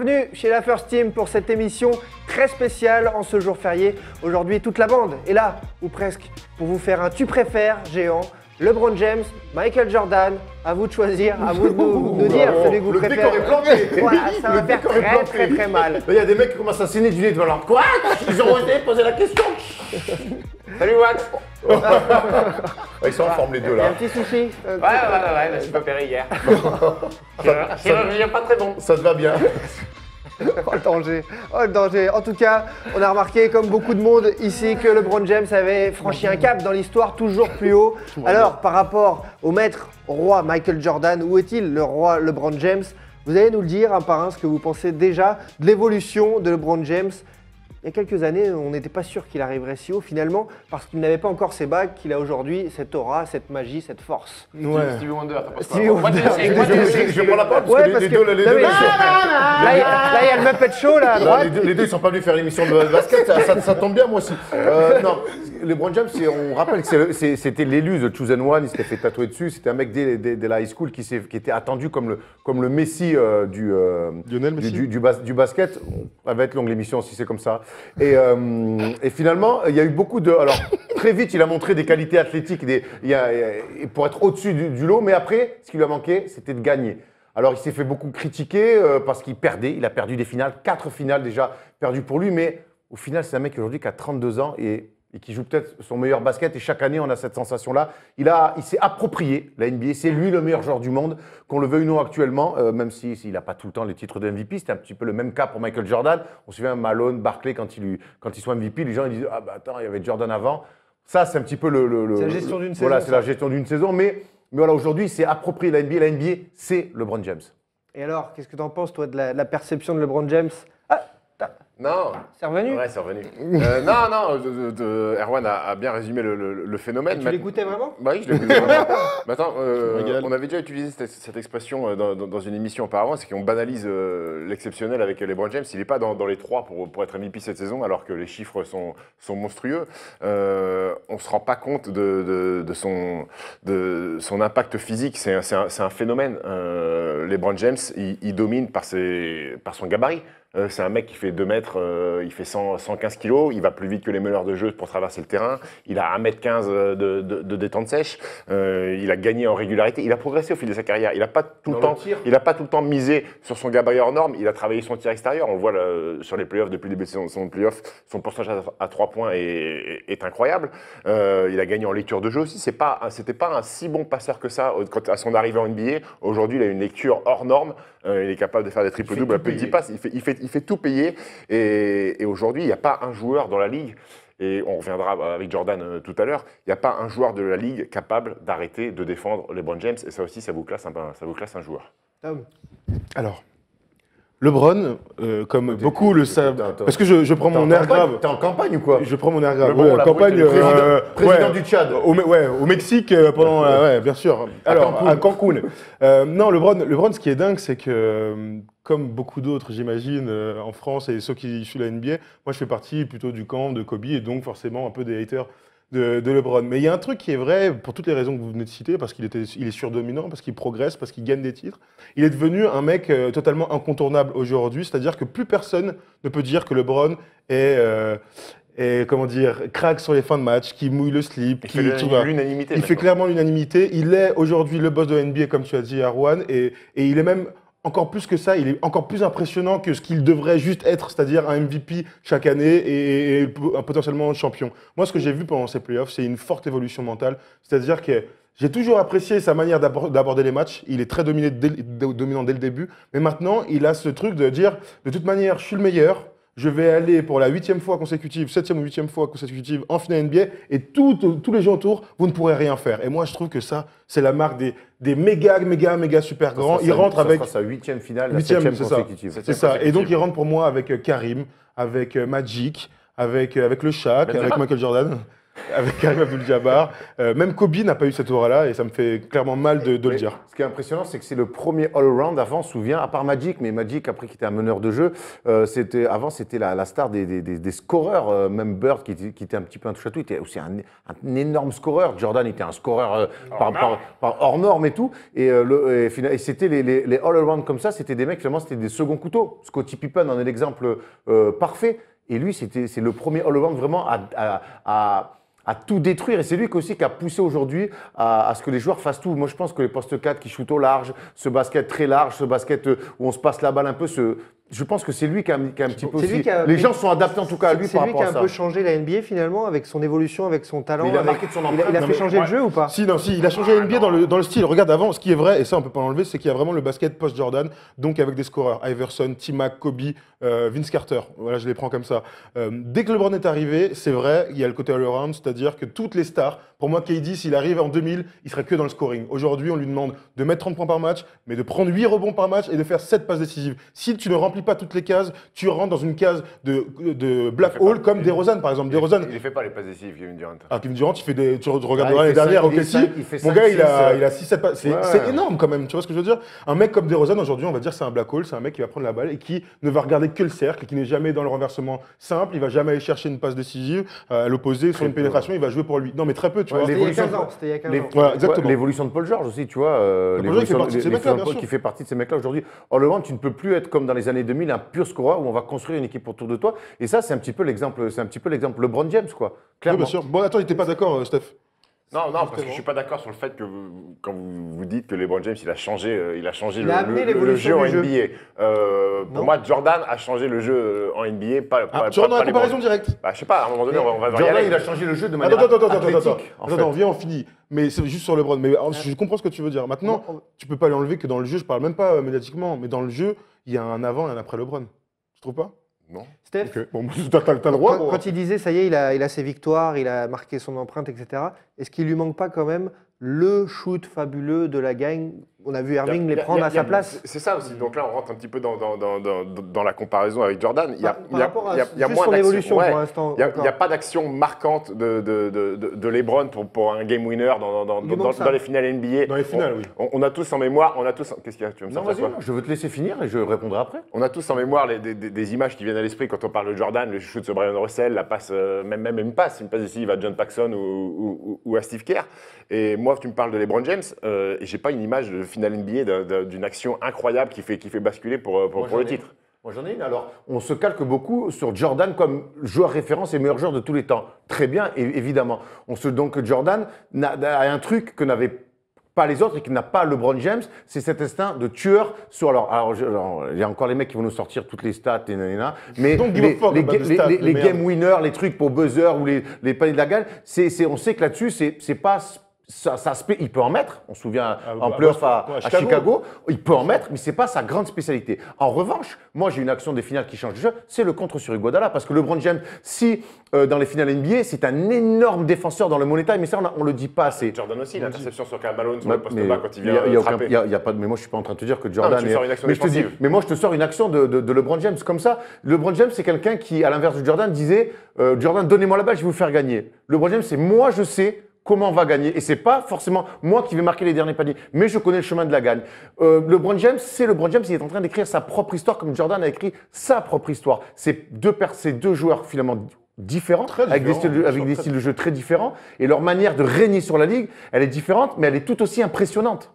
Bienvenue chez la First Team pour cette émission très spéciale en ce jour férié. Aujourd'hui, toute la bande est là, ou presque, pour vous faire un tu préfères géant. LeBron James, Michael Jordan, à vous de choisir, à vous de nous dire celui que vous préférez. Le décor est planté. Voilà, ça va faire très mal. Il y a des mecs qui commencent à saigner du nez devant leur quoi. Ils ont osé poser la question. Salut Wax. Ils sont en forme les deux Il y a là. un petit souci. Ouais, je suis pas opéré hier. Chirurgien pas très bon. Ça te va bien. Oh le danger. En tout cas, on a remarqué, comme beaucoup de monde ici, que LeBron James avait franchi un cap dans l'histoire toujours plus haut. Alors, par rapport au maître roi Michael Jordan, où est-il le roi LeBron James? Vous allez nous le dire un par un ce que vous pensez déjà de l'évolution de LeBron James. Il y a quelques années, on n'était pas sûr qu'il arriverait si haut finalement, parce qu'il n'avait pas encore ces bagues qu'il a aujourd'hui, cette aura, cette magie, cette force. Stevie Wonder, t'as pas Stevie Wonder. Je prends la parole parce Ouais, que parce les que- deux, non, mais- Là, il y a le Muppet Show là à droite. les deux, ils sont pas venus faire l'émission de basket, ça tombe bien moi aussi. Non, LeBron James, on rappelle que c'était l'élu, The Chosen One, il s'était fait tatouer dessus, c'était un mec dès la high school qui était attendu comme le messie Lionel Messi. du basket. Ça va être longue l'émission si c'est comme ça. Et finalement, il y a eu beaucoup de... Alors, très vite, il a montré des qualités athlétiques pour être au-dessus du lot, mais après, ce qui lui a manqué, c'était de gagner. Alors, il s'est fait beaucoup critiquer parce qu'il perdait. Il a perdu des finales, 4 finales déjà perdues pour lui. Mais au final, c'est un mec aujourd'hui qui a 32 ans et qui joue peut-être son meilleur basket. Et chaque année, on a cette sensation-là. Il s'est approprié la NBA. C'est lui le meilleur joueur du monde, qu'on le veuille ou non actuellement, même s'il n'a pas tout le temps les titres de MVP. C'était un petit peu le même cas pour Michael Jordan. On se souvient Malone, Barkley, quand ils sont MVP, les gens ils disent « Ah bah attends, il y avait Jordan avant ». Ça, c'est un petit peu C'est la gestion d'une saison. Voilà, c'est la gestion d'une saison. Mais voilà, aujourd'hui, c'est approprié la NBA. La NBA, c'est LeBron James. Et alors, qu'est-ce que tu en penses toi de la perception de LeBron James? Non. C'est revenu? Ouais, c'est revenu. Erwan a bien résumé le phénomène. Tu l'écoutais vraiment? Bah oui, je l'écoutais vraiment. Mais attends, Régale. on avait déjà utilisé cette expression dans une émission auparavant, c'est qu'on banalise l'exceptionnel avec LeBron James. Il n'est pas dans les 3 pour être MVP cette saison, alors que les chiffres sont monstrueux. On ne se rend pas compte de son impact physique. C'est un phénomène. LeBron James, il domine par son gabarit. C'est un mec qui fait 2 mètres, il fait 115 kilos, il va plus vite que les meneurs de jeu pour traverser le terrain, il a 1m15 de détente sèche, il a gagné en régularité, il a progressé au fil de sa carrière, il n'a pas tout le temps misé sur son gabarit hors norme, il a travaillé son tir extérieur, on le voit là, sur les playoffs, depuis le début de son playoff, son pourcentage à 3 points est incroyable, il a gagné en lecture de jeu aussi, c'était pas un si bon passeur que ça à son arrivée en NBA, aujourd'hui il a une lecture hors norme, il est capable de faire des triple-doubles à plus de 10 passes, il fait tout payer et aujourd'hui, il n'y a pas un joueur dans la ligue, et on reviendra avec Jordan tout à l'heure, il n'y a pas un joueur de la ligue capable d'arrêter de défendre LeBron James, et ça aussi, ça vous classe un joueur. Tom. Alors, LeBron, comme beaucoup le savent, parce que je prends mon air grave. T'es en campagne ou quoi? Je prends mon air grave. LeBron, Ouais, la campagne. président ouais, du Tchad. au Mexique, pendant. Ouais, bien sûr. Alors, à Cancun. Non, LeBron, ce qui est dingue, c'est que, comme beaucoup d'autres, j'imagine, en France et ceux qui suivent la NBA, moi, je fais partie plutôt du camp de Kobe et donc forcément un peu des haters de LeBron. Mais il y a un truc qui est vrai pour toutes les raisons que vous venez de citer, parce qu'il est surdominant, parce qu'il progresse, parce qu'il gagne des titres. Il est devenu un mec totalement incontournable aujourd'hui, c'est-à-dire que plus personne ne peut dire que LeBron est comment dire, craque sur les fins de match, qui mouille le slip, Il fait l'unanimité. il fait clairement l'unanimité. Il est aujourd'hui le boss de la NBA, comme tu as dit, Erwan, et il est même encore plus que ça, il est encore plus impressionnant que ce qu'il devrait juste être, c'est-à-dire un MVP chaque année et potentiellement champion. Moi, ce que j'ai vu pendant ces playoffs, c'est une forte évolution mentale, c'est-à-dire que j'ai toujours apprécié sa manière d'aborder les matchs. Il est très dominant dès le début, mais maintenant, il a ce truc de dire, de toute manière, je suis le meilleur. Je vais aller pour la 8e fois consécutive, 7e ou 8e fois consécutive en finale NBA et tous les gens autour, vous ne pourrez rien faire. Et moi, je trouve que ça, c'est la marque des méga super grands. Il rentre avec sa 8e finale, la 8e, 7e c'est ça. consécutive. C'est ça. Et donc, il rentre pour moi avec Karim, avec Magic, avec le Shaq, avec Michael Jordan. avec Karim Abdul-Jabbar. Même Kobe n'a pas eu cette aura-là et ça me fait clairement mal de le Mais dire. Ce qui est impressionnant, c'est que c'est le premier all-around. Avant, on se souvient, à part Magic, mais Magic, après, qui était un meneur de jeu, avant, c'était la star des scoreurs. Même Bird, qui était un petit peu un touche-à-tout, était aussi un énorme scoreur. Jordan était un scoreur par hors norme et tout. Et c'était les all-around comme ça, c'était des mecs, finalement, c'était des seconds couteaux. Scottie Pippen en est l'exemple parfait. Et lui, c'est le premier all-around vraiment à tout détruire. Et c'est lui aussi qui a poussé aujourd'hui à ce que les joueurs fassent tout. Moi, je pense que les postes 4 qui shootent au large, ce basket très large, ce basket où on se passe la balle un peu, je pense que c'est lui qui a un petit peu aussi… Les gens sont adaptés en tout cas à lui par rapport à ça. C'est lui qui a un peu changé la NBA finalement, avec son évolution, avec son talent. Mais il a marqué de son empreinte. Il a fait changer le jeu ou pas? Si, il a changé la NBA dans le style. Regarde, avant, ce qui est vrai, et ça on peut pas l'enlever, c'est qu'il y a vraiment le basket post-Jordan, donc avec des scoreurs. Iverson, T-Mac, Kobe, Vince Carter. Voilà, je les prends comme ça. Dès que LeBron est arrivé, c'est vrai, il y a le côté all-around, c'est-à-dire que toutes les stars, pour moi, KD, s'il arrive en 2000, il serait que dans le scoring. Aujourd'hui, on lui demande de mettre 30 points par match, mais de prendre 8 rebonds par match et de faire 7 passes décisives. Si tu ne remplis pas toutes les cases, tu rentres dans une case de black hole comme DeRozan, par exemple. DeRozan, Il ne fait pas les passes décisives, Kevin Durant. ah, Kevin Durant, tu regardes Ah, l'année il fait dernière cinq, au il fait Casey, cinq, il fait mon cinq, gars, six, il a 6-7 passes. C'est énorme quand même, tu vois ce que je veux dire? Un mec comme DeRozan, aujourd'hui, on va dire c'est un black hole, c'est un mec qui va prendre la balle et qui ne va regarder que le cercle et qui n'est jamais dans le renversement simple, il va jamais aller chercher une passe décisive, à l'opposé, sur une pénétration, il va jouer pour lui. Non, mais très peu, tu vois. C'était il y a 15 ans. C'était il y a 15 ans. Voilà, exactement. L'évolution de Paul George aussi, tu vois. Paul George fait partie de ces mecs-là, bien Paul sûr. qui fait partie de ces mecs-là aujourd'hui. All-around, tu ne peux plus être comme dans les années 2000, un pur scoreur où on va construire une équipe autour de toi. Et ça, c'est un petit peu l'exemple LeBron James, quoi. Oui, Clairement. bien sûr. Bon, attends, il n'était pas d'accord, Steph. Non, parce que je suis pas d'accord sur le fait que quand vous dites que LeBron James il a changé Il a amené le jeu l'évolution en du jeu. NBA. Pour moi, Jordan a changé le jeu en NBA, Tu rentres dans la les comparaison Bron- directe. Bah, je sais pas, à un moment donné, on va y Jordan, aller. il a changé le jeu de manière Attends, athlétique, en fait. Attends, viens, on finit. Mais c'est juste sur LeBron. Mais je comprends ce que tu veux dire. Maintenant, tu peux pas l'enlever que dans le jeu, je parle même pas médiatiquement, mais dans le jeu, il y a un avant et un après LeBron. Tu trouves pas? Non. Steph, Ok, bon, t'as le droit. quand il disait ça y est, il a ses victoires, il a marqué son empreinte, etc., est-ce qu'il lui manque pas quand même le shoot fabuleux de la gang? On a vu Irving les prendre à sa place. C'est ça aussi. Donc là, on rentre un petit peu dans la comparaison avec Jordan. Il y a juste moins son d'action. évolution Ouais. pour l'instant. Il n'y a pas d'action marquante de LeBron pour un game winner dans les finales NBA. Dans les finales, oui. On a tous en mémoire, qu'est-ce qu'il y a? Tu veux me Non, sortir vas-y, quoi je veux te laisser finir et je répondrai après. On a tous en mémoire des images qui viennent à l'esprit quand on parle de Jordan, le shoot sur Brian Russell, la passe, même une passe décisive à John Paxson ou à Steve Kerr. Et moi, tu me parles de LeBron James, et j'ai pas une image de finale NBA d'une action incroyable qui fait basculer pour le titre. Moi, j'en ai une. Alors, on se calque beaucoup sur Jordan comme joueur référence et meilleur joueur de tous les temps. Très bien, évidemment. Donc, Jordan a un truc que n'avait pas les autres et qui n'a pas LeBron James, c'est cet instinct de tueur sur… Alors, il y a encore les mecs qui vont nous sortir toutes les stats, mais Don't give a fuck about the stats, les merde. game winners, les trucs pour buzzer ou les paniers de la gagne, on sait que là-dessus, c'est pas… il peut en mettre, on se souvient en playoff à Chicago, il peut en mettre, mais ce n'est pas sa grande spécialité. En revanche, moi j'ai une action des finales qui change de jeu, c'est le contre sur Iguodala, parce que LeBron James, dans les finales NBA, c'est un énorme défenseur dans le money time, mais ça on ne le dit pas assez. Jordan aussi, l'interception sur Karl Malone sur Mais- le poste mais bas quand il y vient a aucun- frapper. y a pas de- mais moi je suis pas en train de te dire que Jordan tu me sors une action mais je te dis, défensive. mais moi je te sors une action de LeBron James comme ça. LeBron James c'est quelqu'un qui, à l'inverse de Jordan, disait Jordan, donnez-moi la balle, je vais vous faire gagner. LeBron James c'est moi je sais comment on va gagner. Et c'est pas forcément moi qui vais marquer les derniers paniers, mais je connais le chemin de la gagne. LeBron James, il est en train d'écrire sa propre histoire comme Jordan a écrit sa propre histoire. C'est deux joueurs finalement différents, Très avec différents, des styles de jeu très différents, et leur manière de régner sur la ligue, elle est différente, mais elle est tout aussi impressionnante.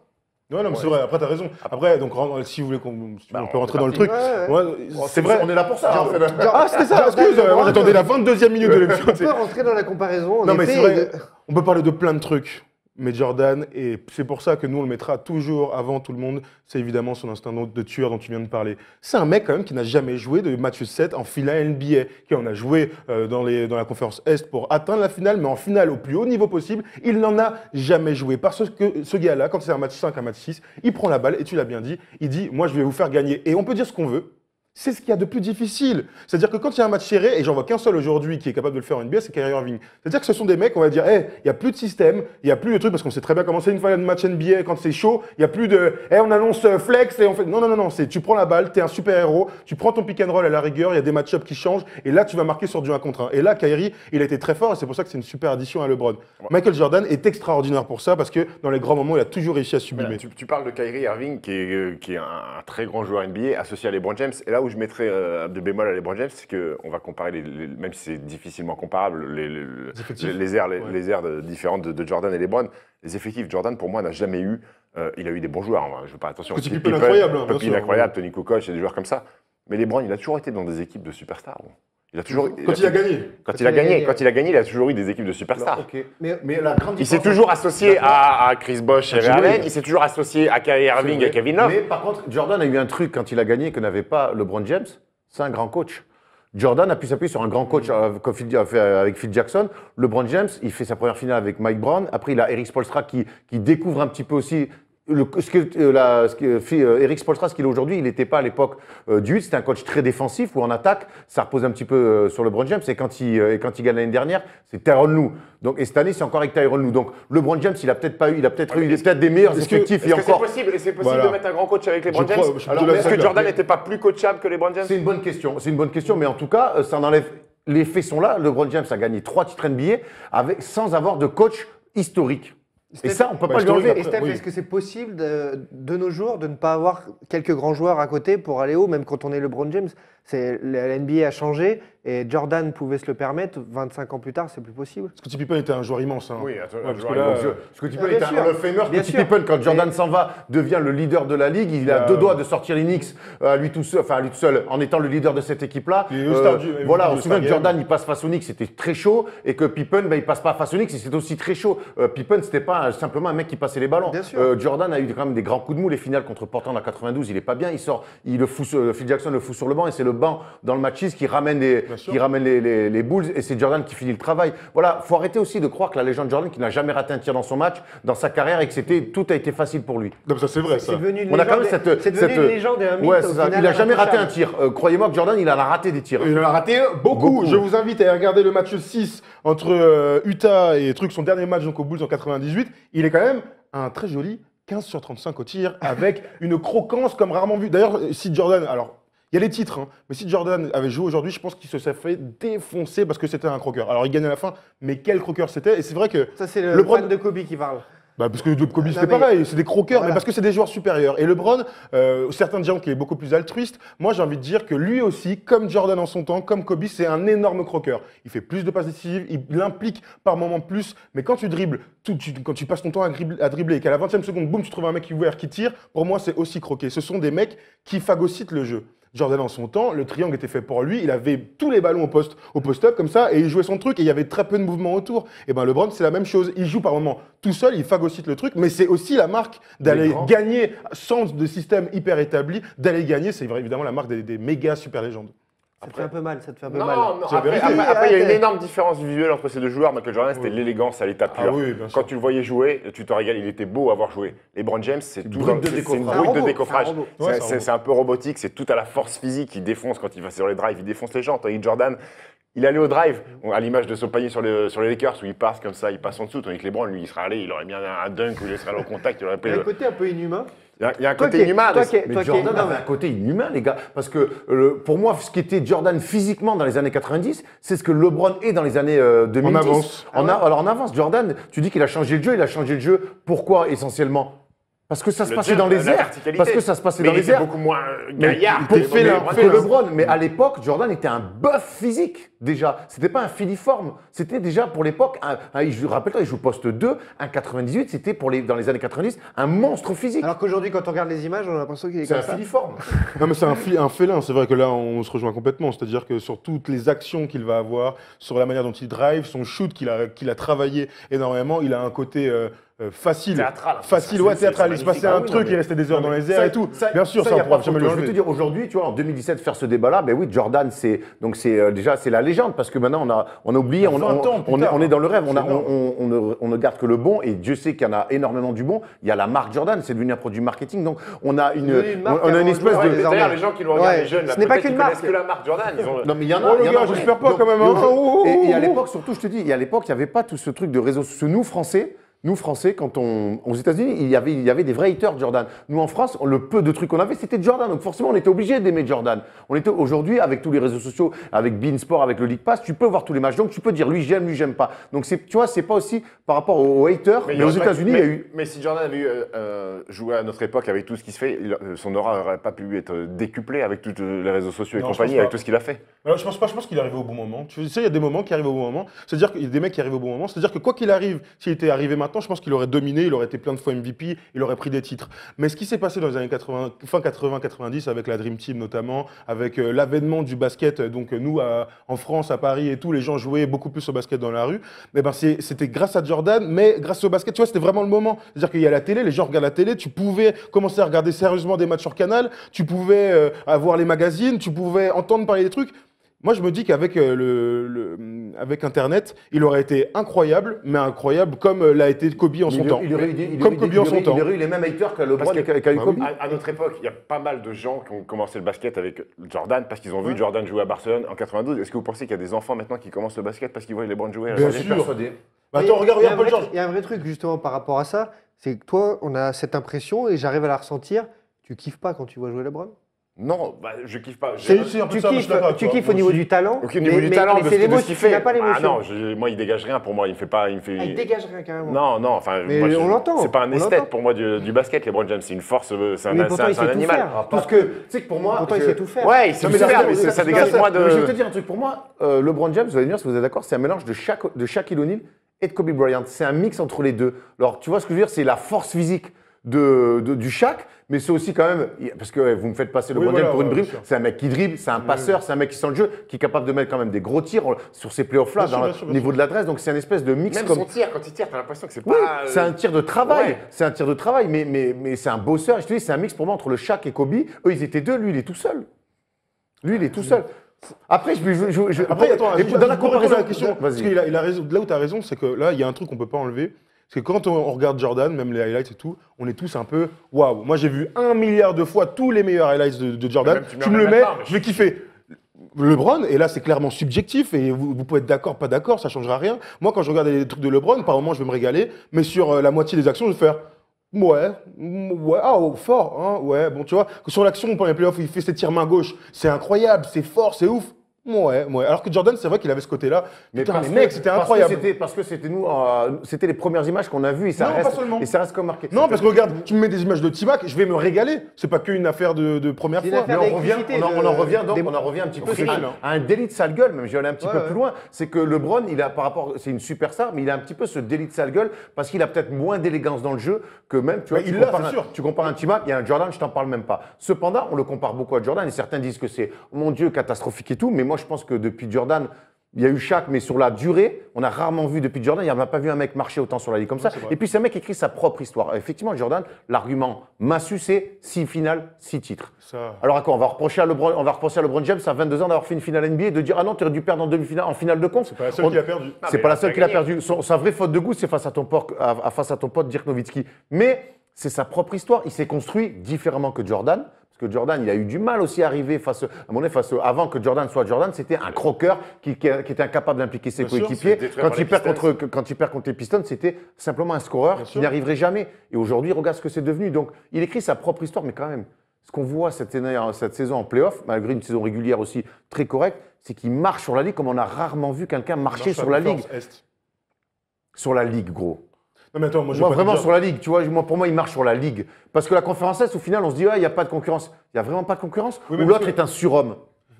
Non, mais c'est vrai, après, t'as raison. Après, donc, si vous voulez on peut rentrer dans le truc. Ouais. Ouais, c'est vrai. On est là pour ça. en fait. Ah, c'était ça, excuse, moi j'attendais la 22e minute de l'émission. On peut rentrer dans la comparaison. en Non, mais effet, c'est vrai, on peut parler de plein de trucs. Mais Jordan, et c'est pour ça que nous on le mettra toujours avant tout le monde, c'est évidemment son instinct de tueur dont tu viens de parler. C'est un mec quand même qui n'a jamais joué de match 7 en finale NBA, qui en a joué dans la conférence Est pour atteindre la finale, mais en finale au plus haut niveau possible, il n'en a jamais joué. Parce que ce gars-là, quand c'est un match 5, un match 6, il prend la balle, et tu l'as bien dit, il dit « moi je vais vous faire gagner ». Et on peut dire ce qu'on veut. c'est ce qu'il y a de plus difficile. C'est-à-dire que quand il y a un match serré, et j'en vois qu'un seul aujourd'hui qui est capable de le faire en NBA, c'est Kyrie Irving. C'est-à-dire que ce sont des mecs, on va dire, hey, il n'y a plus de système, il n'y a plus de trucs, parce qu'on sait très bien comment c'est une fois un match NBA quand c'est chaud, il n'y a plus de, hey, on annonce flex et on fait. Non, non, non, non, c'est tu prends la balle, tu es un super-héros, tu prends ton pick and roll à la rigueur, il y a des match-ups qui changent, et là, tu vas marquer sur du 1 contre 1. Et là, Kyrie, il a été très fort, et c'est pour ça que c'est une super addition à LeBron. Michael Jordan est extraordinaire pour ça, parce que dans les grands moments, il a toujours réussi à sublimer. Voilà, tu parles de Kyrie Irving, qui est un très grand joueur NBA, associé à LeBron James. Et là où je mettrais de bémol à LeBron James, c'est qu'on va comparer, même si c'est difficilement comparable, les aires différentes de Jordan et LeBron. Les effectifs, Jordan, pour moi, n'a jamais eu. Il a eu des bons joueurs. Hein, je veux pas, attention. Petit Pippen incroyable. Hein, Pippen incroyable, Tony Kukoc, il y a des joueurs comme ça. Mais LeBron, il a toujours été dans des équipes de superstars. Bon. Il a toujours. Quand il a gagné. Quand il a gagné, il a toujours eu des équipes de superstars. Alors, okay. Mais la grande il s'est toujours associé à Chris Bosh et Ray Allen. Il s'est toujours associé à Kyrie Irving et Kevin Love. Mais par contre, Jordan a eu un truc quand il a gagné que n'avait pas LeBron James. C'est un grand coach. Jordan a pu s'appuyer sur un grand coach avec Phil Jackson. LeBron James, il fait sa première finale avec Mike Brown. Après, il a Eric Spoelstra qui découvre un petit peu aussi Eric Spoelstra, ce qu'il est aujourd'hui, il n'était pas à l'époque du 8. C'était un coach très défensif ou en attaque. Ça repose un petit peu sur LeBron James. Et quand il gagne l'année dernière, c'est Tyronn Lue. Donc, et cette année, c'est encore avec Tyronn Lue. Donc, LeBron James, il a peut-être eu des meilleurs effectifs. Est-ce que c'est possible, voilà, de mettre un grand coach avec LeBron James? Est-ce que Jordan n'était pas plus coachable que LeBron James? C'est une bonne question. C'est une bonne question, mais en tout cas, ça enlève. Les faits sont là. LeBron James a gagné 3 titres NBA sans avoir de coach historique. Et ça, on ne peut pas lui enlever. Et Steph, est-ce que c'est possible de nos jours de ne pas avoir quelques grands joueurs à côté pour aller haut, même quand on est LeBron James? La NBA a changé et Jordan pouvait se le permettre. 25 ans plus tard, c'est plus possible. Scottie Pippen était un joueur immense. Hein. Oui, Scottie Pippen était un Hall of Famer. Scottie Pippen, quand Jordan s'en va, devient le leader de la ligue. Il a 2 doigts de sortir les Knicks à lui tout seul, en étant le leader de cette équipe-là. Voilà, on se souvient que Jordan, il passe face aux Knicks, c'était très chaud, et que Pippen, il passe pas face aux Knicks, et c'était aussi très chaud. Pippen, c'était pas simplement un mec qui passait les ballons. Jordan a eu quand même des grands coups de mou. Les finales contre Portland en 92, il est pas bien. Phil Jackson le fout sur le banc, et c'est le banc dans le match qui ramène les Bulls, et c'est Jordan qui finit le travail. Voilà, faut arrêter aussi de croire que la légende Jordan, qui n'a jamais raté un tir dans son match, dans sa carrière, et que tout a été facile pour lui. Non, ça c'est vrai. Ça. C'est devenu une légende et un mythe. Ouais, il n'a jamais raté un tir. Croyez-moi que Jordan, il en a raté des tirs. Il en a raté beaucoup. Je vous invite à regarder le match 6 entre Utah et son dernier match donc aux Bulls en 98. Il est quand même un très joli 15 sur 35 au tir, avec une croquance comme rarement vu. D'ailleurs, si Jordan, alors il y a les titres, hein, mais si Jordan avait joué aujourd'hui, je pense qu'il se serait fait défoncer parce que c'était un croqueur. Alors il gagne à la fin, mais quel croqueur c'était? Et c'est vrai que ça c'est le fan de Kobe qui parle. Parce que Kobe c'était pareil, c'est des croqueurs, voilà. Mais parce que c'est des joueurs supérieurs. Et LeBron, certains diront qu'il est beaucoup plus altruiste. Moi, j'ai envie de dire que lui aussi, comme Jordan en son temps, comme Kobe, c'est un énorme croqueur. Il fait plus de passes décisives, il implique par moments plus. Mais quand tu dribbles, quand tu passes ton temps à dribbler et qu'à la 20e seconde, boum, tu trouves un mec ouvert qui tire, pour moi, c'est aussi croquer. Ce sont des mecs qui phagocytent le jeu. Jordan en son temps, le triangle était fait pour lui, il avait tous les ballons au post-up comme ça et il jouait son truc et il y avait très peu de mouvement autour. Et ben LeBron c'est la même chose, il joue par moments tout seul, il phagocyte le truc, mais c'est aussi la marque d'aller gagner sans de système hyper établi, d'aller gagner, c'est évidemment la marque des méga super légendes. Ça te fait un peu mal, ça te fait un peu mal. Non, après, il y a une énorme différence visuelle entre ces deux joueurs. Michael Jordan, c'était l'élégance à l'état pur. Quand tu le voyais jouer, tu te régales, il était beau à voir jouer. LeBron James, c'est une brute de décoffrage. C'est un peu robotique, c'est tout à la force physique, il défonce quand il va sur les drives, il défonce les gens. Tandis que Jordan, il allait au drive, à l'image de son panier sur les Lakers, où il passe comme ça, il passe en dessous. Tandis que LeBron, lui, il serait allé, il aurait mis un dunk où il serait allé au contact. Il aurait y a un côté un peu inhumain. Il y a un côté inhumain. Mais Jordan avait un côté inhumain, les gars. Parce que pour moi, ce qui était Jordan physiquement dans les années 90, c'est ce que LeBron est dans les années 2010. On avance. Alors on avance. Jordan, tu dis qu'il a changé le jeu. Il a changé le jeu. Pourquoi essentiellement? Parce que ça se passait dans les airs. Parce que ça se passait dans les airs. Beaucoup moins gaillard que LeBron. Mais à l'époque, Jordan était un bœuf physique, déjà. C'était pas un filiforme. C'était déjà, pour l'époque, rappelle-toi, il joue poste 2, un 98, c'était dans les années 90, un monstre physique. Alors qu'aujourd'hui, quand on regarde les images, on a l'impression qu'il est comme ça. C'est un filiforme. Non, mais c'est un félin. C'est vrai que là, on se rejoint complètement. C'est-à-dire que sur toutes les actions qu'il va avoir, sur la manière dont il drive, son shoot qu'il a travaillé énormément, il a un côté facile. Théâtral. Facile, ouais, théâtral. Il se passait un truc, il restait des heures dans les airs et tout. Bien sûr, ça, on pourra jamais le Je vais te dire, aujourd'hui, tu vois, en 2017, faire ce débat-là, ben oui, Jordan, c'est déjà c'est la légende, parce que maintenant, on a oublié, on est dans le rêve, on ne garde que le bon, et Dieu sait qu'il y en a énormément du bon. Il y a la marque Jordan, c'est devenu un produit marketing, donc on a une espèce de... D'ailleurs, les gens qui le regardent, les jeunes, ce n'est pas qu'une marque. que la marque Jordan. Non, mais il y en a. Oh, les gars, j'espère pas quand même. Et à l'époque, surtout, je te dis, il n'y avait pas tout ce truc de réseaux sociaux. Nous, Français, quand aux États-Unis, il y avait des vrais haters de Jordan. Nous, en France, le peu de trucs qu'on avait, c'était Jordan. Donc, forcément, on était obligé d'aimer Jordan. Aujourd'hui, avec tous les réseaux sociaux, avec beIN Sport, avec le League Pass, tu peux voir tous les matchs. Donc, tu peux dire lui, j'aime pas. Donc, tu vois, c'est pas aussi par rapport aux haters. Mais aux États-Unis, il y a eu. Mais si Jordan avait joué à notre époque avec tout ce qui se fait, son aura n'aurait pas pu être décuplé avec tous les réseaux sociaux et compagnie, avec tout ce qu'il a fait. Alors, je pense qu'il est arrivé au bon moment. Tu sais, il y a des moments qui arrivent au bon moment. C'est-à-dire qu'il y a des mecs qui arrivent au bon moment. C'est-à-dire que quoi qu'il arrive, s'il était arrivé maintenant, je pense qu'il aurait dominé, il aurait été plein de fois MVP, il aurait pris des titres. Mais ce qui s'est passé dans les années 80, fin 80-90, avec la Dream Team notamment, avec l'avènement du basket, donc nous, en France, à Paris et tout, les gens jouaient beaucoup plus au basket dans la rue. Mais ben, c'était grâce à Jordan, mais grâce au basket, tu vois, c'était vraiment le moment. C'est-à-dire qu'il y a la télé, les gens regardent la télé, tu pouvais commencer à regarder sérieusement des matchs sur Canal, tu pouvais avoir les magazines, tu pouvais entendre parler des trucs. Moi, je me dis qu'avec avec Internet, il aurait été incroyable, mais incroyable comme l'a été Kobe en son temps. Comme Kobe en son temps. Il aurait eu les mêmes haters que LeBron et qu'a eu Kobe. À notre époque, il y a pas mal de gens qui ont commencé le basket avec Jordan parce qu'ils ont vu Jordan jouer à Barcelone en 92. Est-ce que vous pensez qu'il y a des enfants maintenant qui commencent le basket parce qu'ils voient LeBron jouer? Bien sûr. Bah, attends, regarde Paul George. Il y a un vrai truc justement par rapport à ça, c'est que toi, on a cette impression et j'arrive à la ressentir. Tu kiffes pas quand tu vois jouer LeBron? Non, bah, je kiffe pas. Tu kiffes au niveau du talent. Au niveau du talent, mais c'est l'émotion. Tu n'as pas l'émotion. Ah non, moi il dégage rien pour moi. Il me fait pas. Il dégage rien carrément. Non, enfin. Mais moi, on l'entend. C'est pas un esthète pour moi du basket. LeBron James, c'est une force, c'est un animal. Parce que, tu sais que pour moi. Pourtant, il sait tout faire. Ouais, il sait tout faire, mais ça dégage moins de. Je vais te dire un truc pour moi. LeBron James, vous allez me dire si vous êtes d'accord, c'est un mélange de Shaquille O'Neal et de Kobe Bryant. C'est un mix entre les deux. Alors, tu vois ce que je veux dire, c'est la force physique du Shaq, mais c'est aussi quand même, parce que vous me faites passer LeBron James pour une dribble, c'est un mec qui dribble, c'est un passeur, c'est un mec qui sent le jeu, qui est capable de mettre quand même des gros tirs sur ces playoffs-là, au niveau de l'adresse, donc c'est un espèce de mix. Même comme son tir, quand il tire, t'as l'impression que c'est oui, pas... c'est un tir de travail, Ouais. c'est un tir de travail, mais c'est un bosseur, je te dis, c'est un mix pour moi entre le Shaq et Kobe, eux ils étaient deux, lui il est tout seul. Lui il est tout seul. Après, Après, attends, dans la comparaison, la question, parce qu'il a raison, là où tu as raison, c'est que là, il y a un truc qu'on peut pas enlever. C'est que quand on regarde Jordan, même les highlights et tout, on est tous un peu waouh. Moi, j'ai vu 1 milliard de fois tous les meilleurs highlights de Jordan. Tu me le mets, je vais kiffer. LeBron, et là c'est clairement subjectif, et vous pouvez être d'accord, pas d'accord, ça changera rien. Moi, quand je regarde les trucs de LeBron, par moment, je vais me régaler, mais sur la moitié des actions, je vais faire ouais, fort, hein, ouais, bon, tu vois, sur l'action pendant les playoffs, il fait ses tirs main gauche, c'est incroyable, c'est fort, c'est ouf. Ouais. Alors que Jordan, c'est vrai qu'il avait ce côté-là. Mais putain, les mecs, c'était incroyable. Parce que c'était nous, c'était les premières images qu'on a vues et ça Non, reste. pas seulement. Et ça reste comme marqué. Non, parce que regarde, tu me mets des images de T-Mac, je vais me régaler. C'est pas qu'une affaire de première C'est fois. une affaire Mais on en revient un petit peu final, à un délit de sale gueule, même je vais aller un petit peu Ouais. plus loin. C'est que LeBron, il a par rapport, c'est une superstar, mais il a un petit peu ce délit de sale gueule parce qu'il a peut-être moins d'élégance dans le jeu que même, tu vois, Mais il l'a, c'est sûr. tu compares un T-Mac, il y a un Jordan, je t'en parle même pas. Cependant, on le compare beaucoup à Jordan et certains disent que c'est, mon Dieu, catastrophique et tout, mais moi je pense que depuis Jordan, il y a eu Shaq, mais sur la durée, on a rarement vu depuis Jordan, il n'y a pas vu un mec marcher autant sur la ligue comme ça. Et puis c'est un mec qui écrit sa propre histoire. Effectivement, Jordan, l'argument massu, c'est 6 finales, 6 titres. Ça. Alors à quoi on va reprocher à LeBron James à 22 ans d'avoir fait une finale NBA et de dire ah non, tu aurais dû perdre en demi-finale, en finale de conf. C'est pas la seule qui a perdu. C'est pas la seule qu'il a perdu. Sa vraie faute de goût, c'est face à ton pote Dirk Nowitzki. Mais c'est sa propre histoire. Il s'est construit différemment que Jordan. Parce que Jordan, il a eu du mal aussi à arriver avant que Jordan soit Jordan, c'était un croqueur qui était incapable d'impliquer ses coéquipiers. Quand il perd contre les Pistons, c'était simplement un scoreur qui n'y arriverait jamais. Et aujourd'hui, regarde ce que c'est devenu. Donc, il écrit sa propre histoire, mais quand même, ce qu'on voit cette saison en play-off, malgré une saison régulière aussi très correcte, c'est qu'il marche sur la ligue comme on a rarement vu quelqu'un marcher sur la ligue. Sur la ligue, gros. Non, mais attends, moi, Vraiment sur la ligue, tu vois, pour moi, il marche sur la ligue. Parce que la conférence Est, au final, on se dit, il n'y a pas de concurrence. Il n'y a vraiment pas de concurrence. Oui, ou l'autre est un surhomme.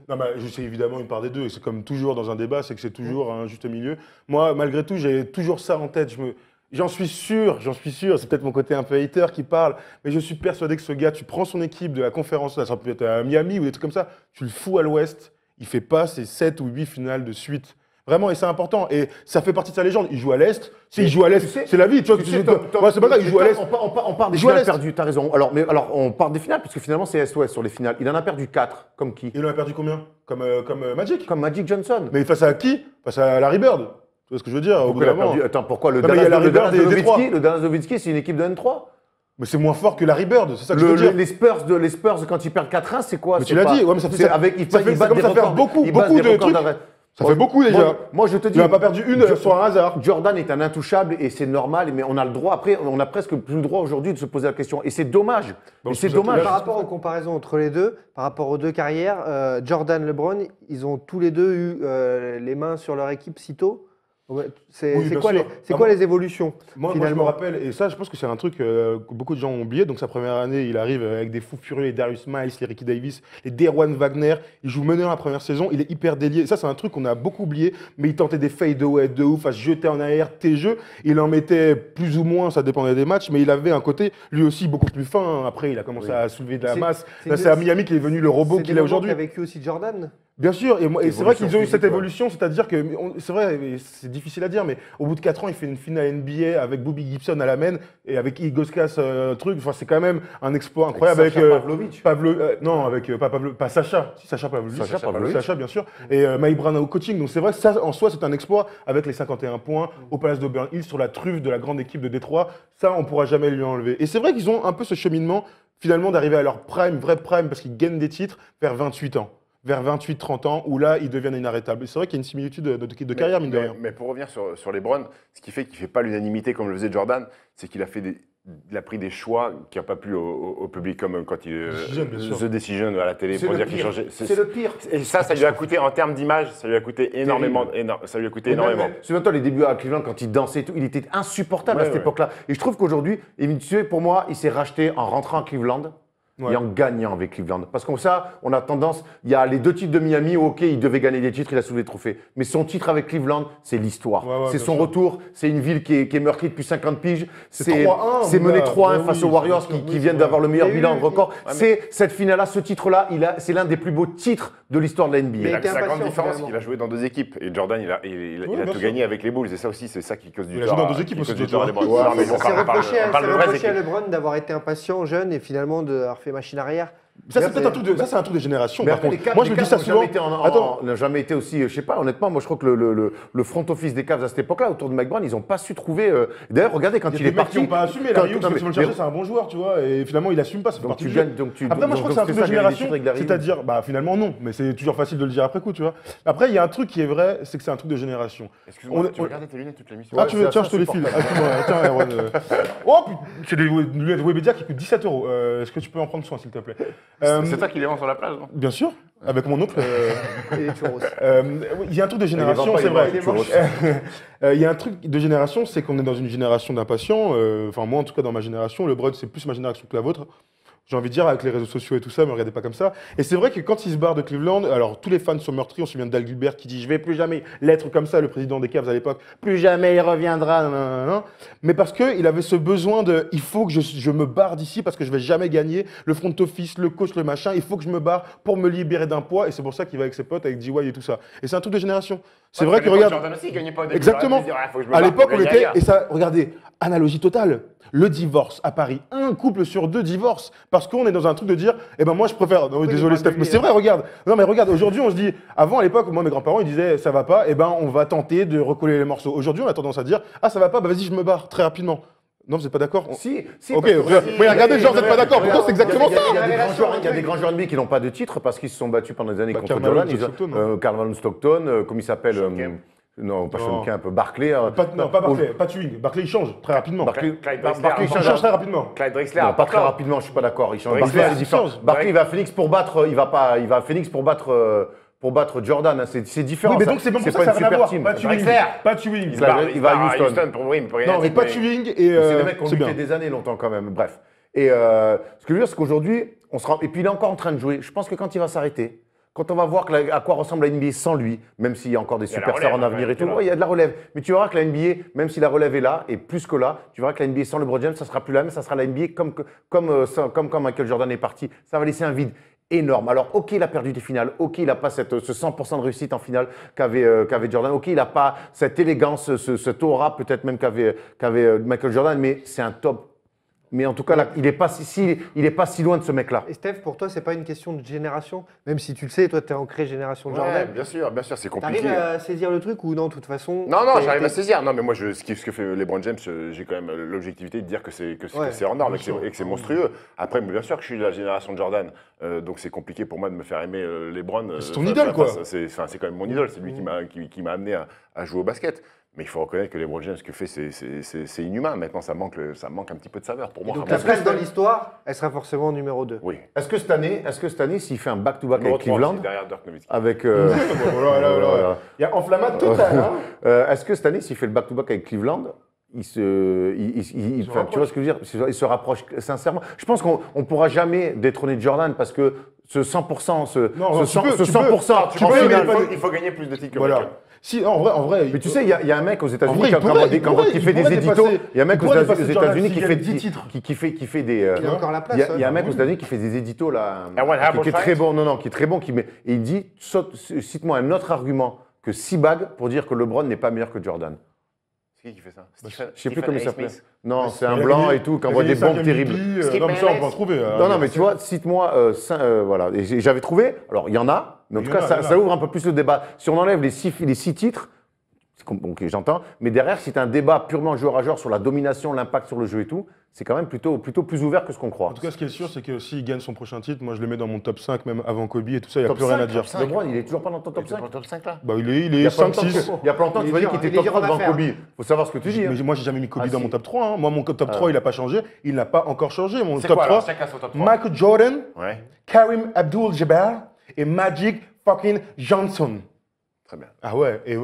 Non, mais c'est évidemment une part des deux. Et c'est comme toujours dans un débat, c'est que c'est toujours un juste milieu. Moi, malgré tout, j'ai toujours ça en tête. J'en suis sûr, c'est peut-être mon côté un peu hater qui parle, mais je suis persuadé que ce gars, tu prends son équipe de la conférence, là, ça peut être à Miami ou des trucs comme ça, tu le fous à l'Ouest, il fait pas ses 7 ou 8 finales de suite. Vraiment, et c'est important. Et ça fait partie de sa légende. Il joue à l'Est. S'il joue à l'Est, tu sais- c'est la vie. Tu vois, Tu sais, Tom, ouais, c'est pas grave, il joue à l'Est. On part des Il joue à finales l'Est. perdues, t'as raison. Alors, on part des finales, parce que finalement, c'est Est-Ouest sur les finales. Il en a perdu 4, comme qui? Il en a perdu combien? Comme Magic. Comme Magic Johnson. Mais face à qui? Face à Larry Bird. Tu vois ce que je veux dire? Au bout Pourquoi il d'un a moment. perdu Attends, pourquoi le Non, mais il y a Larry Bird et Détroit. Dallas Nowitzki, c'est une équipe de N3. Mais c'est moins fort que Larry Bird, c'est ça que je veux dire. Les Spurs, quand ils perdent 4-1, c'est quoi? Mais C'est tu l'as pas- dit, ouais, mais ça fait c'est ça- avec, ils ça fait- ils ça battent des commence à faire records, beaucoup, ils battent beaucoup des de records trucs. d'arrêt. Ça fait beaucoup déjà. Moi, je te dis. Tu n'as pas perdu une sur un hasard. Jordan est un intouchable et c'est normal, mais on a le droit, après, on a presque plus le droit aujourd'hui de se poser la question. Et c'est dommage. Bon, Et c'est c'est dommage. Par rapport aux comparaisons entre les deux, par rapport aux deux carrières, Jordan, LeBron, ils ont tous les deux eu les mains sur leur équipe si tôt. Ouais, C'est Oui, c'est bien quoi, sûr. c'est quoi les évolutions Moi, je me finalement rappelle, et ça, je pense que c'est un truc que beaucoup de gens ont oublié. Donc, sa première année, il arrive avec des fous furieux, les Darius Miles, les Ricky Davis, les Derwan Wagner. Il joue meneur la première saison, il est hyper délié. Ça, c'est un truc qu'on a beaucoup oublié, mais il tentait des fade-away de ouf, à se jeter en arrière, tes jeux. Il en mettait plus ou moins, ça dépendait des matchs, mais il avait un côté, lui aussi, beaucoup plus fin. Après, il a commencé à soulever de la C'est- masse. c'est Là, des- c'est à Miami qu'il est devenu le robot C'est qu'il des est moments aujourd'hui. qu'a vécu aussi Jordan. Bien sûr, et c'est vrai qu'ils ont eu cette physique, ouais. évolution, c'est-à-dire que, c'est vrai, et c'est difficile à dire, mais au bout de 4 ans, il fait une finale NBA avec Bobby Gibson à la main et avec Igoskas, truc, enfin c'est quand même un exploit incroyable avec, Sacha Pavlovic. non, avec pas Sacha, si Sacha Pavlovic, Sacha Pavlovic. Sacha bien sûr, et Mike Brown au coaching, donc c'est vrai que ça en soi c'est un exploit avec les 51 points au Palace d'Auburn Hills sur la truffe de la grande équipe de Détroit, ça on pourra jamais lui enlever. Et c'est vrai qu'ils ont un peu ce cheminement finalement d'arriver à leur prime, vrai prime, parce qu'ils gagnent des titres vers 28 ans. Vers 28-30 ans, où là, ils deviennent inarrêtables. Et c'est vrai qu'il y a une similitude de carrière, mine de rien. Mais pour revenir sur LeBron, ce qui fait qu'il ne fait pas l'unanimité comme le faisait Jordan, c'est qu'il a pris des choix qui n'ont pas plu au public, comme quand il Decision, bien sûr. The Decision à la télé C'est pour le dire qu'il pire. changeait. C'est le pire. Et ça lui a coûté en termes d'image, ça lui a coûté énormément. Ça lui a coûté énormément. Souviens-toi les débuts à Cleveland quand il dansait et tout, il était insupportable à cette Ouais. époque-là. Et je trouve qu'aujourd'hui, tu sais, pour moi, il s'est racheté en rentrant à Cleveland. Ouais. Et en gagnant avec Cleveland. Parce qu'on ça, on a tendance, il y a les 2 titres de Miami, où, ok, il devait gagner des titres, il a soulevé des trophées. Mais son titre avec Cleveland, c'est l'histoire. Ouais, ouais, c'est bien son sûr. retour, c'est une ville qui est meurtrie depuis 50 piges. C'est 3-1, C'est mené là. 3-1 Ouais, face oui, aux Warriors c'est sûr, qui oui, viennent c'est d'avoir le meilleur Il y a eu- bilan de record. Ouais, mais- C'est cette finale-là, ce titre-là, c'est l'un des plus beaux titres de l'histoire de la NBA. Mais- La était grande impatient, différence, c'est finalement. qu'il a joué dans 2 équipes. Et Jordan, il a bien tout sûr. gagné avec les Bulls. Et ça aussi, c'est ça qui cause du Il a tort. joué dans 2 qui équipes cause aussi, du tu tort à vois. LeBron. Ouais, Non, mais c'est on C'est parle reproché, on parle de c'est vraies reproché à équipes. LeBron d'avoir été impatient, jeune et finalement d'avoir fait machine arrière. Ça, c'est peut-être un truc de, ça, c'est un truc de génération. Mais Par après, contre, les Cavs, moi, je les me dis Cavs ça n'ont souvent. jamais été Attends, n'ont jamais été aussi, je sais pas, honnêtement, moi je crois que le front office des Cavs à cette époque-là, autour de Mike Brown, ils n'ont pas su trouver. D'ailleurs, regardez quand il y il a est des mecs qui parti. n'ont pas assumé. quand- Larry Hughes, non, quand mais- ils vont le chercher, c'est un bon joueur, tu vois. Et finalement, il assume pas. Ça fait Donc partie tu du jeu. gagnes, donc tu. Après, moi, je crois que c'est un truc de génération. C'est-à-dire. C'est-à-dire, bah, finalement, non. Mais c'est toujours facile de le dire après coup, tu vois. Après, il y a un truc qui est vrai, c'est que c'est un truc de génération. Excuse-moi, On- tu regardais tes lunettes toute l'émission. Ah, Ouais, tu veux, c'est tiens, assez je te les file. insupportable. Excuse-moi, tiens, Erwan. Oh, putain, c'est des lunettes Webedia qui coûtent 17 €. Est-ce que tu peux en prendre soin, s'il te plaît? C'est toi qui les vends sur la plage, non? Bien sûr, avec mon oncle. Et les churros. Oui, il y a un truc de génération, vend pas, c'est il vrai. vend les churros. Il y a un truc de génération, c'est qu'on est dans une génération d'impatients. Enfin, moi, en tout cas, dans ma génération, le Brud, c'est plus ma génération que la vôtre. J'ai envie de dire, avec les réseaux sociaux et tout ça, mais regardez pas comme ça. Et c'est vrai que quand il se barre de Cleveland, alors tous les fans sont meurtris. On se souvient d'Al Gilbert qui dit: je vais plus jamais l'être comme ça, le président des Cavs à l'époque. Plus jamais il reviendra. Nanana. Mais parce qu'il avait ce besoin de: il faut que je me barre d'ici parce que je vais jamais gagner. Le front office, le coach, le machin, il faut que je me barre pour me libérer d'un poids. Et c'est pour ça qu'il va avec ses potes, avec D.Y. et tout ça. Et c'est un truc de génération. C'est vrai que regarde. Jordan aussi, il gagnait pas au début. Exactement. Il aurait pu se dire, ah, faut que je me À barre l'époque, pour on gagner était. ailleurs. Et ça, regardez, analogie totale. Le divorce à Paris. 1 couple sur 2 divorce. Parce qu'on est dans un truc de dire: eh ben moi, je préfère. Non, Oui, désolé, il Steph, parle de mais lui, c'est hein. vrai, regarde. Non, mais regarde, aujourd'hui, on se dit. Avant, à l'époque, moi, mes grands-parents, ils disaient: ça va pas, eh ben on va tenter de recoller les morceaux. Aujourd'hui, on a tendance à dire: ah, ça va pas, bah vas-y, je me barre très rapidement. Non, vous n'êtes pas d'accord? Si, Ok, parce que- regardez, genre, vous n'êtes pas d'accord. Pourtant, c'est exactement ça. Il y a des grands joueurs- il y a des grands joueurs NBA qui n'ont pas de titre parce qu'ils se sont battus pendant des années Bah, contre Karl Jordan. Malone Stockton, Karl Malone Stockton, comme il s'appelle Sean Kemp. Non, pas Non. Sean Kemp, Barclay. Non, pas Barclay, pas Twing. Barcley, il change très rapidement. Barclay, Clyde Barclay Drexler, Il change très rapidement. Clyde Drexler. Non, à pas très Portland. rapidement, je suis pas d'accord. Il change. Drexler, Barclay, c'est différent. change. Barclay, il va à Phoenix pour battre. Il va à Phoenix pour battre Jordan. Hein. C'est différent. Oui, mais ça. donc c'est bon pour ça, pas ça une n'a rien à super voir. team. Pas Twing. Drexler. Pas Twing. Il va à Houston. pour, oui, mais pour gagner Non, un mais titre, pas Twing et. C'est des mecs qui ont c'est lutté bien. des années longtemps quand même. Bref. Et ce que je veux dire, c'est qu'aujourd'hui, on se rend. Et puis il est encore en train de jouer. Je pense que quand il va s'arrêter, quand on va voir à quoi ressemble la NBA sans lui, même s'il y a encore des Il y a la superstars en relève, avenir ouais, et tout, c'est ouais, il y a de la relève. Mais tu verras que la NBA, même si la relève est là, et plus que là, tu verras que la NBA sans LeBron James, ça sera plus la même, ça sera la NBA comme quand Michael Jordan est parti. Ça va laisser un vide. énorme. Alors, ok, il a perdu des finales, ok, il n'a pas ce 100% de réussite en finale qu'avait Jordan, ok, il n'a pas cette élégance, cette aura peut-être même qu'avait Michael Jordan, mais c'est un top. Mais en tout cas, là, il n'est pas si loin de ce mec-là. Et Steph, pour toi, c'est pas une question de génération? Même si tu le sais, toi, tu es ancré génération Ouais, Jordan. bien sûr, c'est compliqué. T'arrives à saisir le truc ou non, de toute façon? Non, j'arrive à saisir. Non, mais moi, ce que fait LeBron James, j'ai quand même l'objectivité de dire que c'est hors norme et que c'est monstrueux. Après, bien sûr que je suis de la génération de Jordan, donc c'est compliqué pour moi de me faire aimer LeBron. C'est ton idole, quoi. C'est quand même mon idole, c'est lui qui m'a amené à jouer au basket. Mais il faut reconnaître que LeBron James, ce que fait, c'est inhumain. Maintenant, ça manque un petit peu de saveur pour moi. Donc la place dans l'histoire, elle sera forcément numéro 2. Oui. Est-ce que cette année, s'il fait un back-to-back Numéro avec 3, Cleveland, c'est derrière Dirk Nowitzki. avec... Voilà. Il y a enflammade totale. Hein. Est-ce que cette année, s'il fait le back-to-back avec Cleveland, tu vois ce que je veux dire? Il se rapproche sincèrement. Je pense qu'on ne pourra jamais détrôner Jordan parce que ce 100%, Il faut gagner plus de titres que Michael. Si, en vrai. Mais tu sais, il y a un mec aux États-Unis qui fait des pourrait éditos. dépasser- Il y a un mec il aux pourrait dépasser États-Unis Jordan qui fait des. Il a encore la place. Il y a un mec aux États-Unis qui fait des éditos là, qui est Fight. très bon. Non, qui est très bon. Et il dit, cite-moi un autre argument que 6 bagues pour dire que LeBron n'est pas meilleur que Jordan. C'est qui fait ça? Je sais plus comment il s'appelait. Smith. Non, c'est un blanc et tout, qui envoie des bombes terribles. Comme ça, on peut en trouver. Non, mais tu vois, cite-moi, voilà. Et j'avais trouvé, alors il y en a, mais en tout cas, ça ouvre un peu plus le débat. Si on enlève les 6 titres, ok, j'entends, mais derrière, si tu as un débat purement joueur à joueur sur la domination, l'impact sur le jeu et tout, c'est quand même plutôt plus ouvert que ce qu'on croit. En tout cas, ce qui est sûr, c'est que s'il gagne son prochain titre, moi je le mets dans mon top 5, même avant Kobe et tout ça, il n'y a plus rien à dire. LeBron, il est toujours pas dans ton top 5. Top 5 là. Bah, il est Il y a pas longtemps 5-6. il y a pas longtemps que tu m'as dit qu'il était top 3 devant Kobe. Faut savoir ce que tu dis. Mais moi, j'ai jamais mis Kobe Ah, dans si. mon top 3. Hein. Moi, mon top 3, il n'a pas changé. Il n'a pas encore changé. Mon C'est top quoi 3, alors? Chacun son top 3. Michael Jordan, Ouais, Kareem Abdul-Jabbar et Magic fucking Johnson. très bien. Ah ouais, et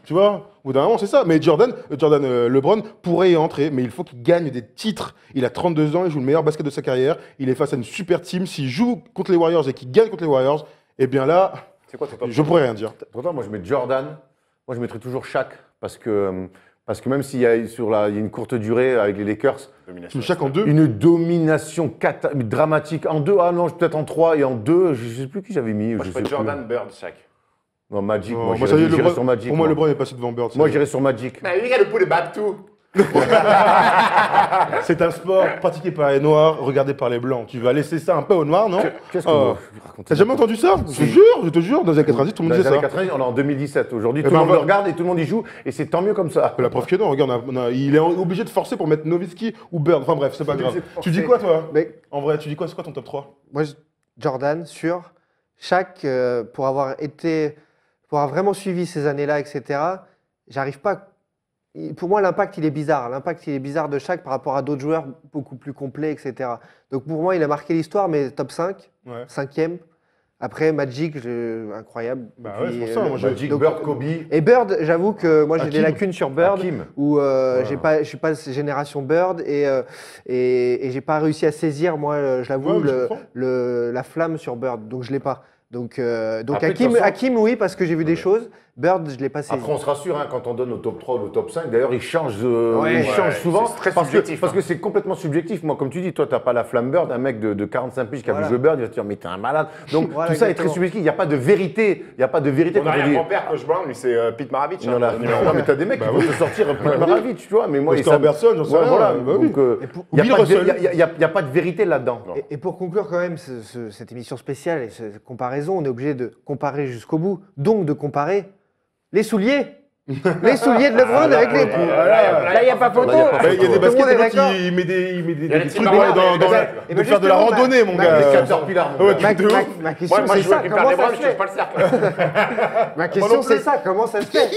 tu vois, au bout d'un moment, c'est ça. Mais LeBron pourrait y entrer, mais il faut qu'il gagne des titres. Il a 32 ans, il joue le meilleur basket de sa carrière. Il est face à une super team. S'il joue contre les Warriors et qu'il gagne contre les Warriors, eh bien là, C'est quoi ton top je pourrais rien dire. Pourtant, moi, je mets Jordan. Moi, je mettrais toujours Shaq parce que même s'il y a il y a une courte durée avec les Lakers, domination? Chaque en deux. une domination dramatique en 2, ah non, peut-être en 3 et en 2, je sais plus qui j'avais mis. Moi, je sais fais plus. Jordan, Bird, Shaq. Non, Magic, Non, moi, moi, ça y est, j'irais sur Magic. pour moi, moi. LeBron est passé devant Bird. Moi, j'irais sur Magic. Man, you gotta put it back too. C'est un sport pratiqué par les Noirs, regardé par les Blancs. Tu vas laisser ça un peu aux Noirs, non? Qu'est-ce que Oh. vous racontez? T'as jamais entendu ça? Je te jure, dans les années 90, tout le Dans monde les disait années ça. 80, on est en 2017. Aujourd'hui, Eh tout ben, le monde on le va- regarde et tout le monde y joue. Et c'est tant mieux comme ça. La preuve que non, regarde, il est obligé de forcer pour mettre Nowitzki ou Bird. Enfin bref, c'est pas grave. Tu dis quoi, toi? Mais En vrai, tu dis quoi? C'est quoi ton top 3? moi, Jordan, sûr. Shaq, pour avoir vraiment suivi ces années-là, etc., j'arrive pas. Pour moi, l'impact, il est bizarre. L'impact, il est bizarre de Shaq par rapport à d'autres joueurs beaucoup plus complets, etc. Donc pour moi, il a marqué l'histoire, mais top 5, Ouais. 5e. Après, Magic, incroyable. Bah Et ouais, puis, c'est pour ça, moi, je- Magic, donc- Bird, Kobe, Et Bird, j'avoue que moi, j'ai des Hakim. lacunes sur Bird. Hakim. Où je suis pas génération Bird et j'ai pas réussi à saisir, moi, je l'avoue, Ouais, je comprends. la flamme sur Bird. Donc je l'ai pas. Donc Après, de Hakim, toute façon- Hakim, oui, parce que j'ai vu des choses. Bird, je l'ai pas saisi. Après, on se rassure hein, quand on donne au top 3 ou au top 5. D'ailleurs, ils changent, Ouais. ils changent souvent. c'est très parce subjectif, parce que c'est complètement subjectif. Moi, comme tu dis, toi, tu n'as pas la flamme Bird. Un mec de 45 piges qui a Voilà. vu jouer Bird, il va te dire, mais t'es un malade. Donc, Voilà, tout ça est très exactement. subjectif. Il n'y a pas de vérité. Il n'y a pas de vérité Mon quand on dit. arrière-grand-père, Coach Brown, lui, c'est Pete Maravich. Non, là, non, mais t'as des mecs qui vont te sortir Pete Maravich, tu vois. Mais moi, Oscar Robertson, j'en sais rien. Voilà. Bah oui. Donc, Et pour- il n'y Bill a, Russell. y a pas de vérité là-dedans. Et pour conclure quand même cette émission spéciale et cette comparaison, on est obligé de comparer jusqu'au bout. Donc de comparer les souliers. Les souliers de LeBron avec les... Là, il n'y a pas photo. Là, y a pas Bah, il y a Tout des le baskets, monde est l'autre, d'accord. il met des y a les trucs Timberwolves, et de ben faire de la justement, randonnée, mon ma- gars. Les Caterpillar, mon Ouais, gars. Ma, truc de ouf. ma question, Moi, c'est je joue ça. avec Comment les ça Brown, se je touche fait pas le cercle. Ma question, c'est ça. Comment ça se fait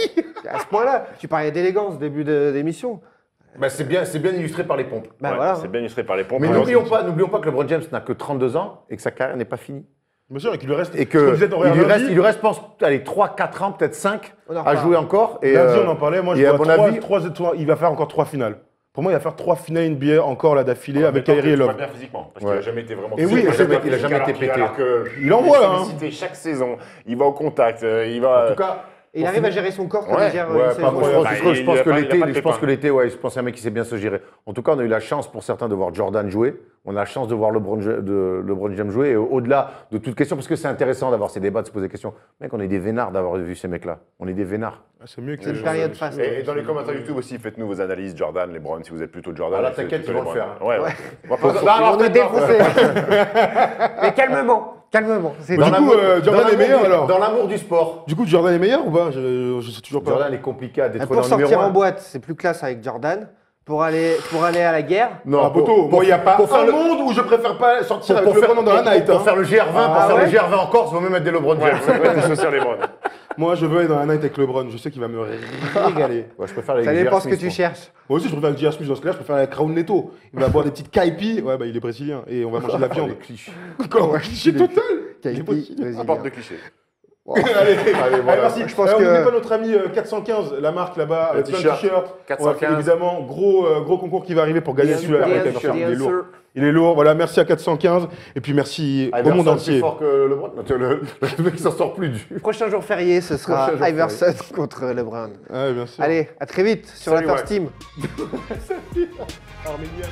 à ce point-là? Tu parlais d'élégance début d'émission. Bah, c'est bien illustré par les pompes. Bah Ouais, voilà. C'est bien illustré par les pompes. Mais Ouais, n'oublions pas que LeBron James n'a que 32 ans et que sa carrière n'est pas finie. Bien sûr, et qu'il lui reste. Et ce qu'on disait dans Real Lundi, il lui reste, je pense, allez, 3-4 ans, peut-être 5 On en à reparle. jouer encore. Et, lundi, on en parlait. Moi, et je à vois mon avis, il va faire encore 3 finales. Pour moi, il va faire 3 finales NBA encore là d'affilée avec Kyrie Kyrie et Love. bien physiquement, parce Ouais. qu'il n'a jamais été vraiment Et oui, physique, il a jamais été pété. alors que Il envoie, est hein. sollicité chaque saison, il va au contact, il va. en tout cas, Et il arrive à gérer son corps comme Ouais, il gère ouais, une pas saison. moi, je Bah, pense il que a pas- il a l'été, pas de je pense pépin. que l'été, ouais, je pense que c'est un mec qui sait bien se gérer. En tout cas, on a eu la chance pour certains de voir Jordan jouer. on a la chance de voir LeBron James jouer. Et au-delà de toute question, parce que c'est intéressant d'avoir ces débats, de se poser des questions. Mec, on est des vénards d'avoir vu ces mecs-là. On est des vénards. Ah, c'est mieux que C'est une période faste. Et dans les commentaires YouTube aussi, faites-nous vos analyses, Jordan, LeBron, si vous êtes plutôt Jordan. Ah là, c'est t'inquiète, plutôt ils vont le LeBron. faire. Ouais, ouais. On va pas- Ils vont nous défoncer. Mais calmement, calmement. C'est Bah, du coup, Jordan est meilleur, alors. Dans l'amour du sport. Du coup, Jordan est meilleur ou pas? Je sais toujours pas. Jordan est compliqué à détrôner pour en numéro sortir en 1. boîte, c'est plus classe avec Jordan. Pour aller à la guerre. Non, poteau, moi, il n'y a pas pour faire un le- monde où je préfère pas sortir Pour avec LeBron dans la night. Pour hein. faire le GR20, Ah pour faire ouais le GR20 en Corse, il faut même mettre des LeBron James. Ça peut être associé à LeBron. Moi, je veux aller dans la night avec LeBron. Je sais qu'il va me régaler. Ouais, je préfère les Ça J.R. dépend ce que Smith, tu moi. cherches. Moi aussi, je préfère avec J.R. Smith dans ce cas-là. Je préfère avec Raul Neto. Il va boire des petites caipis. Ouais, bah, il est brésilien. Et on va manger de la viande. Les clichés. Encore un cliché total. Kaipi, vas-y, Un porte bien. de clichés. Allez, voilà. merci. Je pense On que- n'oublie pas notre ami 415, la marque là-bas, Le avec plein de t-shirt. t-shirts. 415. Évidemment, gros concours qui va arriver pour gagner celui-là. Bien avec sûr, Iverson. Il est bien lourd. sûr. Il est lourd. Voilà, merci à 415. Et puis merci au Iverson, monde c'est entier. fort que LeBron. Non, le mec, il s'en sort plus du. Prochain jour férié, ce sera Prochain jour Iverson contre LeBron. Ouais, bien sûr. Allez, à très vite sur Salut, la First ouais. Team. Arménien.